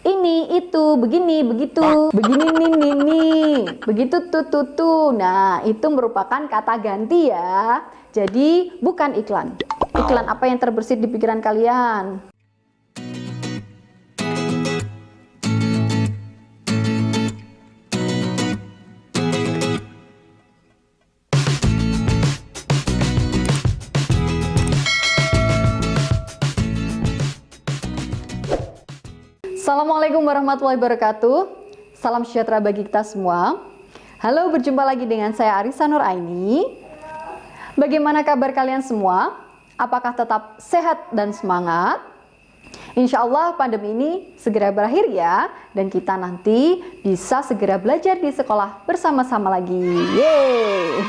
ini, itu, begini, begitu, begini, nih, begitu, tuh. Nah, itu merupakan kata ganti ya. Jadi, bukan iklan. Iklan apa yang terbersit di pikiran kalian? Assalamualaikum warahmatullahi wabarakatuh. Salam sejahtera bagi kita semua. Halo, berjumpa lagi dengan saya Arisa Nuraini. Bagaimana kabar kalian semua? Apakah tetap sehat dan semangat? Insya Allah pandemi ini segera berakhir ya, dan kita nanti bisa segera belajar di sekolah bersama-sama lagi. Yeay!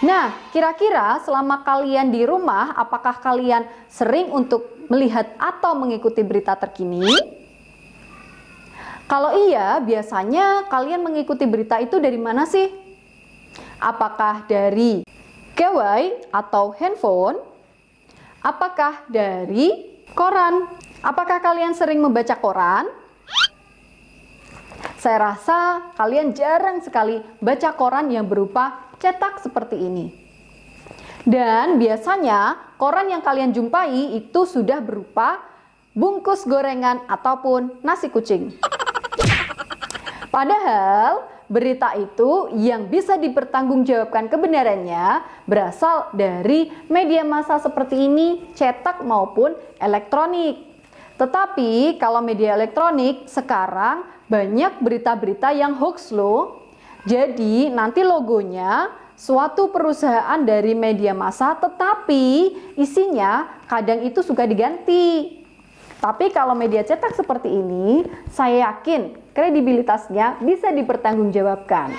Nah, kira-kira selama kalian di rumah, apakah kalian sering untuk melihat atau mengikuti berita terkini? Kalau iya, biasanya kalian mengikuti berita itu dari mana sih? Apakah dari gawai atau handphone? Apakah dari koran? Apakah kalian sering membaca koran? Saya rasa kalian jarang sekali baca koran yang berupa cetak seperti ini. Dan biasanya koran yang kalian jumpai itu sudah berupa bungkus gorengan ataupun nasi kucing. Padahal berita itu yang bisa dipertanggungjawabkan kebenarannya berasal dari media massa seperti ini, cetak maupun elektronik. Tetapi kalau media elektronik sekarang banyak berita-berita yang hoax loh. Jadi nanti logonya suatu perusahaan dari media massa, tetapi isinya kadang itu suka diganti. Tapi kalau media cetak seperti ini, saya yakin kredibilitasnya bisa dipertanggungjawabkan.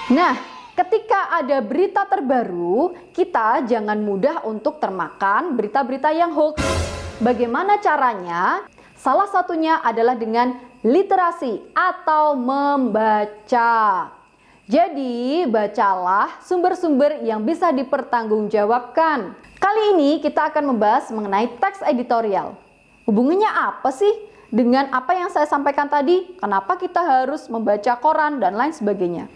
Nah, ketika ada berita terbaru, kita jangan mudah untuk termakan berita-berita yang hoax. Bagaimana caranya? Salah satunya adalah dengan literasi atau membaca. Jadi, bacalah sumber-sumber yang bisa dipertanggungjawabkan. Kali ini kita akan membahas mengenai teks editorial. Hubungannya apa sih dengan apa yang saya sampaikan tadi? Kenapa kita harus membaca koran dan lain sebagainya?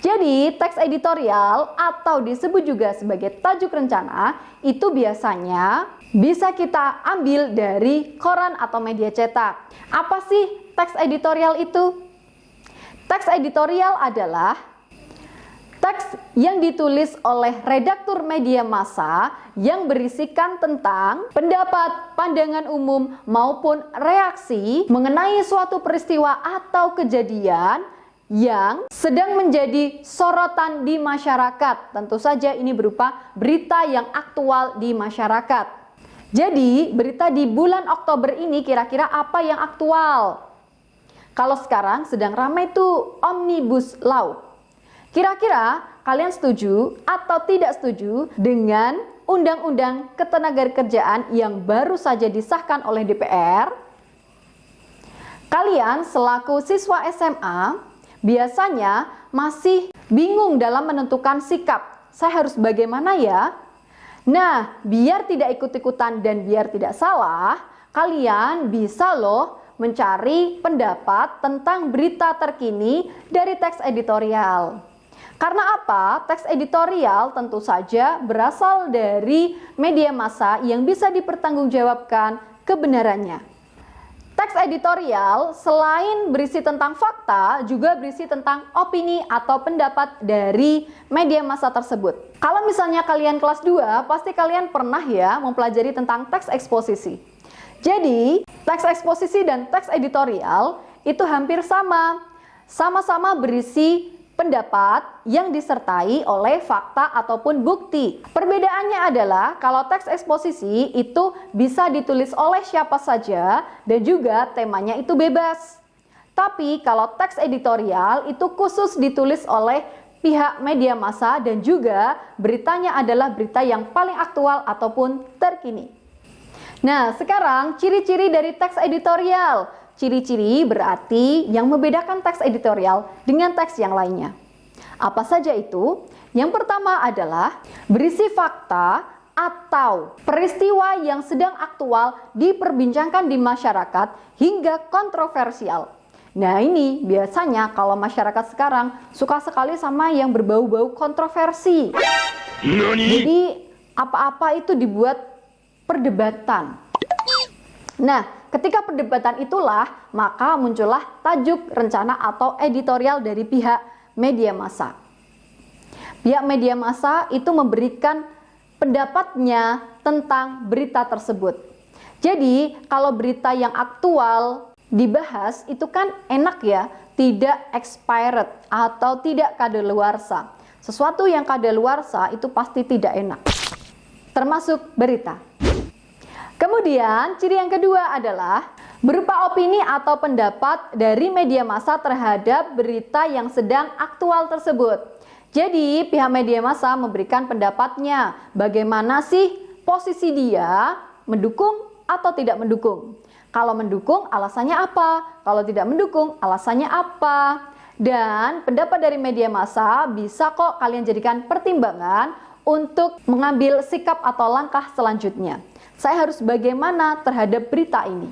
Jadi, teks editorial atau disebut juga sebagai tajuk rencana itu biasanya bisa kita ambil dari koran atau media cetak. Apa sih teks editorial itu? Teks editorial adalah teks yang ditulis oleh redaktur media massa yang berisikan tentang pendapat, pandangan umum maupun reaksi mengenai suatu peristiwa atau kejadian yang sedang menjadi sorotan di masyarakat. Tentu saja ini berupa berita yang aktual di masyarakat. Jadi, berita di bulan Oktober ini kira-kira apa yang aktual? Kalau sekarang sedang ramai tuh Omnibus Law. Kira-kira kalian setuju atau tidak setuju dengan Undang-Undang Ketenagakerjaan yang baru saja disahkan oleh DPR? Kalian selaku siswa SMA biasanya masih bingung dalam menentukan sikap. Saya harus bagaimana ya? Nah, biar tidak ikut-ikutan dan biar tidak salah, kalian bisa loh mencari pendapat tentang berita terkini dari teks editorial. Karena apa? Teks editorial tentu saja berasal dari media massa yang bisa dipertanggungjawabkan kebenarannya. Teks editorial selain berisi tentang fakta, juga berisi tentang opini atau pendapat dari media massa tersebut. Kalau misalnya kalian kelas 2, pasti kalian pernah ya mempelajari tentang teks eksposisi. Jadi, teks eksposisi dan teks editorial itu hampir sama. Sama-sama berisi pendapat yang disertai oleh fakta ataupun bukti. Perbedaannya adalah kalau teks eksposisi itu bisa ditulis oleh siapa saja dan juga temanya itu bebas. Tapi kalau teks editorial itu khusus ditulis oleh pihak media massa dan juga beritanya adalah berita yang paling aktual ataupun terkini. Nah, sekarang ciri-ciri dari teks editorial. Ciri-ciri berarti yang membedakan teks editorial dengan teks yang lainnya. Apa saja itu? Yang pertama adalah berisi fakta atau peristiwa yang sedang aktual diperbincangkan di masyarakat hingga kontroversial. Nah, ini biasanya kalau masyarakat sekarang suka sekali sama yang berbau-bau kontroversi. Jadi apa-apa itu dibuat perdebatan. Nah, ketika perdebatan itulah maka muncullah tajuk, rencana atau editorial dari pihak media massa. Pihak media massa itu memberikan pendapatnya tentang berita tersebut. Jadi, kalau berita yang aktual dibahas itu kan enak ya, tidak expired atau tidak kadaluarsa. Sesuatu yang kadaluarsa itu pasti tidak enak, termasuk berita. Kemudian, ciri yang kedua adalah berupa opini atau pendapat dari media massa terhadap berita yang sedang aktual tersebut. Jadi, pihak media massa memberikan pendapatnya, bagaimana sih posisi dia, mendukung atau tidak mendukung. Kalau mendukung, alasannya apa? Kalau tidak mendukung, alasannya apa? Dan pendapat dari media massa bisa kok kalian jadikan pertimbangan untuk mengambil sikap atau langkah selanjutnya. Saya harus bagaimana terhadap berita ini?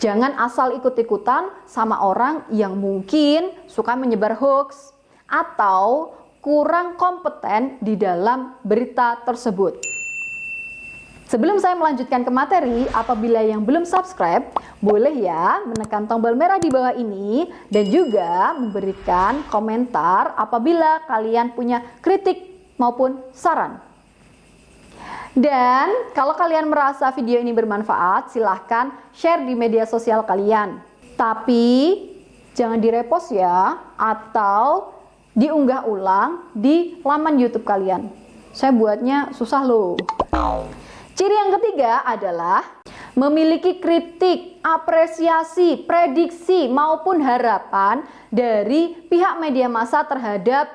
Jangan asal ikut-ikutan sama orang yang mungkin suka menyebar hoax atau kurang kompeten di dalam berita tersebut. Sebelum saya melanjutkan ke materi, apabila yang belum subscribe, boleh ya menekan tombol merah di bawah ini dan juga memberikan komentar apabila kalian punya kritik maupun saran. Dan kalau kalian merasa video ini bermanfaat, silahkan share di media sosial kalian. Tapi jangan direpost ya, atau diunggah ulang di laman YouTube kalian. Saya buatnya susah loh. Ciri yang ketiga adalah memiliki kritik, apresiasi, prediksi maupun harapan dari pihak media massa terhadap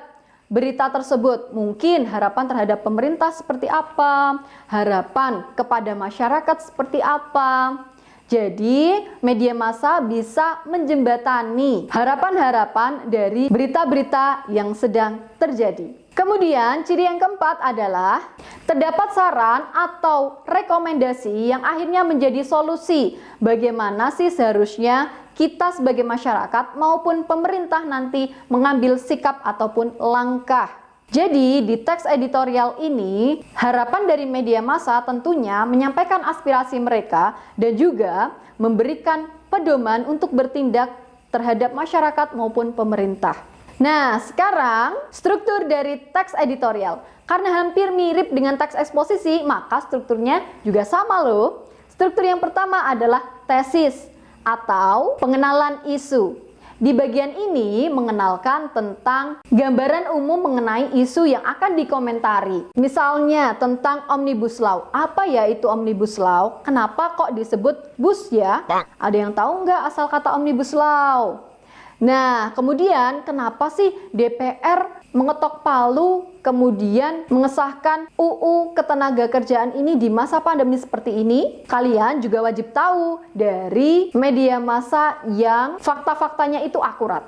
berita tersebut. Mungkin harapan terhadap pemerintah seperti apa, harapan kepada masyarakat seperti apa. Jadi, media massa bisa menjembatani harapan-harapan dari berita-berita yang sedang terjadi. Kemudian, ciri yang keempat adalah terdapat saran atau rekomendasi yang akhirnya menjadi solusi. Bagaimana sih seharusnya kita sebagai masyarakat maupun pemerintah nanti mengambil sikap ataupun langkah. Jadi di teks editorial ini, harapan dari media massa tentunya menyampaikan aspirasi mereka dan juga memberikan pedoman untuk bertindak terhadap masyarakat maupun pemerintah. Nah, sekarang struktur dari teks editorial. Karena hampir mirip dengan teks eksposisi, maka strukturnya juga sama loh. Struktur yang pertama adalah tesis atau pengenalan isu. Di bagian ini mengenalkan tentang gambaran umum mengenai isu yang akan dikomentari. Misalnya tentang Omnibus Law. Apa ya itu Omnibus Law? Kenapa kok disebut bus ya? Ada yang tahu nggak asal kata Omnibus Law? Nah, kemudian kenapa sih DPR mengetok palu kemudian mengesahkan UU Ketenagakerjaan ini di masa pandemi seperti ini? Kalian juga wajib tahu dari media massa yang fakta-faktanya itu akurat.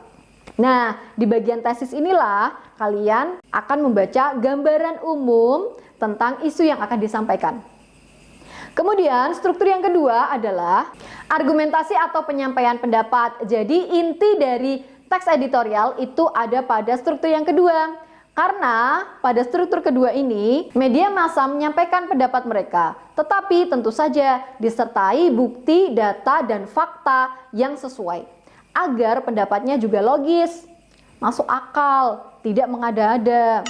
Nah, di bagian tesis inilah kalian akan membaca gambaran umum tentang isu yang akan disampaikan. Kemudian struktur yang kedua adalah argumentasi atau penyampaian pendapat. Jadi inti dari teks editorial itu ada pada struktur yang kedua. Karena pada struktur kedua ini media massa menyampaikan pendapat mereka, tetapi tentu saja disertai bukti, data, dan fakta yang sesuai agar pendapatnya juga logis, masuk akal, tidak mengada-ada.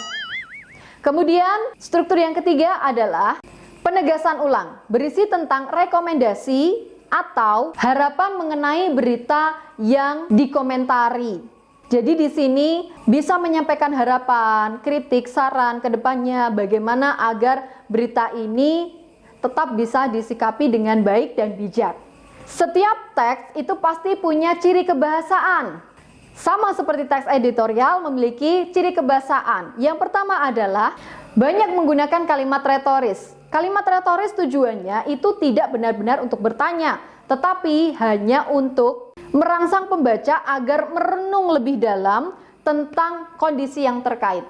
Kemudian struktur yang ketiga adalah penegasan ulang, berisi tentang rekomendasi atau harapan mengenai berita yang dikomentari. Jadi di sini bisa menyampaikan harapan, kritik, saran ke depannya bagaimana agar berita ini tetap bisa disikapi dengan baik dan bijak. Setiap teks itu pasti punya ciri kebahasaan. Sama seperti teks editorial memiliki ciri kebahasaan. Yang pertama adalah banyak menggunakan kalimat retoris. Kalimat retoris tujuannya itu tidak benar-benar untuk bertanya, tetapi hanya untuk merangsang pembaca agar merenung lebih dalam tentang kondisi yang terkait.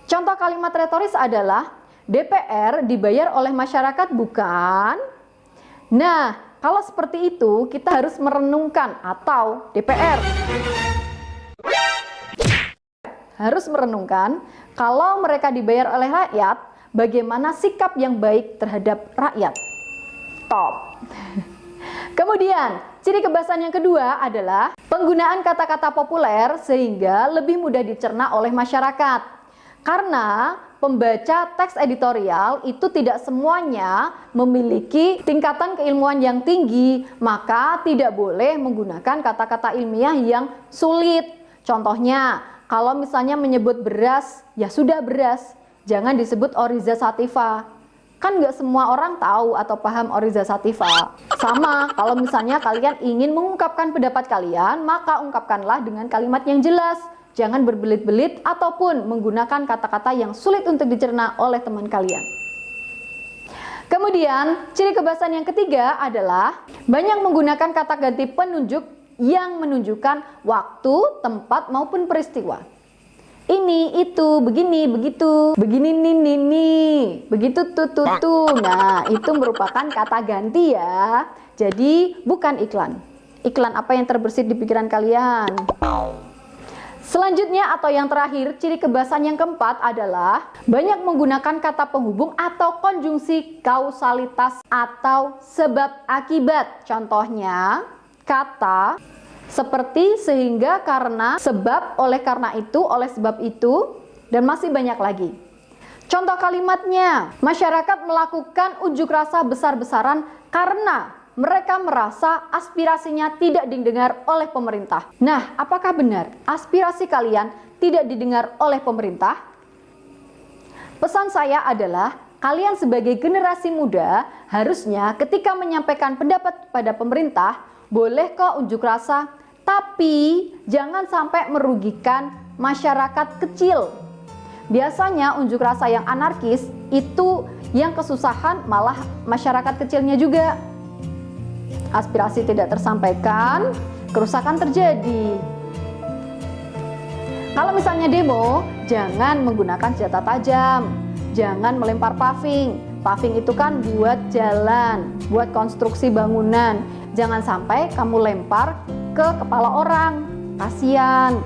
Contoh kalimat retoris adalah, DPR dibayar oleh masyarakat, bukan? Nah, kalau seperti itu kita harus merenungkan, atau DPR harus merenungkan, kalau mereka dibayar oleh rakyat, bagaimana sikap yang baik terhadap rakyat. Top. Kemudian, ciri kebahasan yang kedua adalah penggunaan kata-kata populer sehingga lebih mudah dicerna oleh masyarakat. Karena pembaca teks editorial itu tidak semuanya memiliki tingkatan keilmuan yang tinggi, maka tidak boleh menggunakan kata-kata ilmiah yang sulit. Contohnya, kalau misalnya menyebut beras, ya sudah beras, jangan disebut Oryza sativa. Kan nggak semua orang tahu atau paham Oryza sativa. Sama, kalau misalnya kalian ingin mengungkapkan pendapat kalian, maka ungkapkanlah dengan kalimat yang jelas. Jangan berbelit-belit ataupun menggunakan kata-kata yang sulit untuk dicerna oleh teman kalian. Kemudian, ciri kebahasan yang ketiga adalah banyak menggunakan kata ganti penunjuk yang menunjukkan waktu, tempat, maupun peristiwa. Ini, itu, begini, begitu, begini, ini, begitu, tuh. Nah, itu merupakan kata ganti ya. Jadi, bukan iklan. Iklan apa yang terbersit di pikiran kalian? Selanjutnya atau yang terakhir, ciri kebahasan yang keempat adalah banyak menggunakan kata penghubung atau konjungsi kausalitas atau sebab akibat. Contohnya, kata seperti, sehingga, karena, sebab, oleh karena itu, oleh sebab itu, dan masih banyak lagi. Contoh kalimatnya, masyarakat melakukan unjuk rasa besar-besaran karena mereka merasa aspirasinya tidak didengar oleh pemerintah. Nah, apakah benar aspirasi kalian tidak didengar oleh pemerintah? Pesan saya adalah, kalian sebagai generasi muda harusnya ketika menyampaikan pendapat pada pemerintah, boleh kok unjuk rasa, tapi jangan sampai merugikan masyarakat kecil. Biasanya unjuk rasa yang anarkis itu yang kesusahan malah masyarakat kecilnya juga. Aspirasi tidak tersampaikan, kerusakan terjadi. Kalau misalnya demo, jangan menggunakan senjata tajam, jangan melempar paving. Paving itu kan buat jalan, buat konstruksi bangunan. Jangan sampai kamu lempar ke kepala orang, kasihan.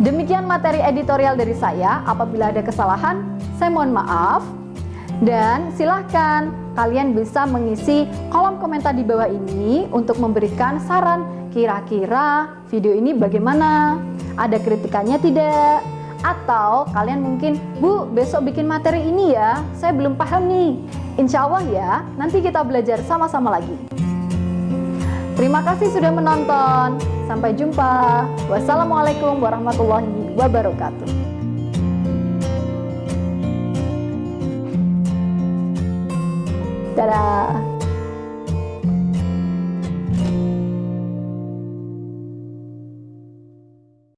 Demikian materi editorial dari saya. Apabila ada kesalahan, saya mohon maaf. Dan silahkan kalian bisa mengisi kolom komentar di bawah ini untuk memberikan saran, kira-kira video ini bagaimana? Ada kritikannya tidak? Atau kalian mungkin, Bu, besok bikin materi ini ya, saya belum paham nih. Insya Allah ya, nanti kita belajar sama-sama lagi. Terima kasih sudah menonton. Sampai jumpa. Wassalamualaikum warahmatullahi wabarakatuh. Dadah.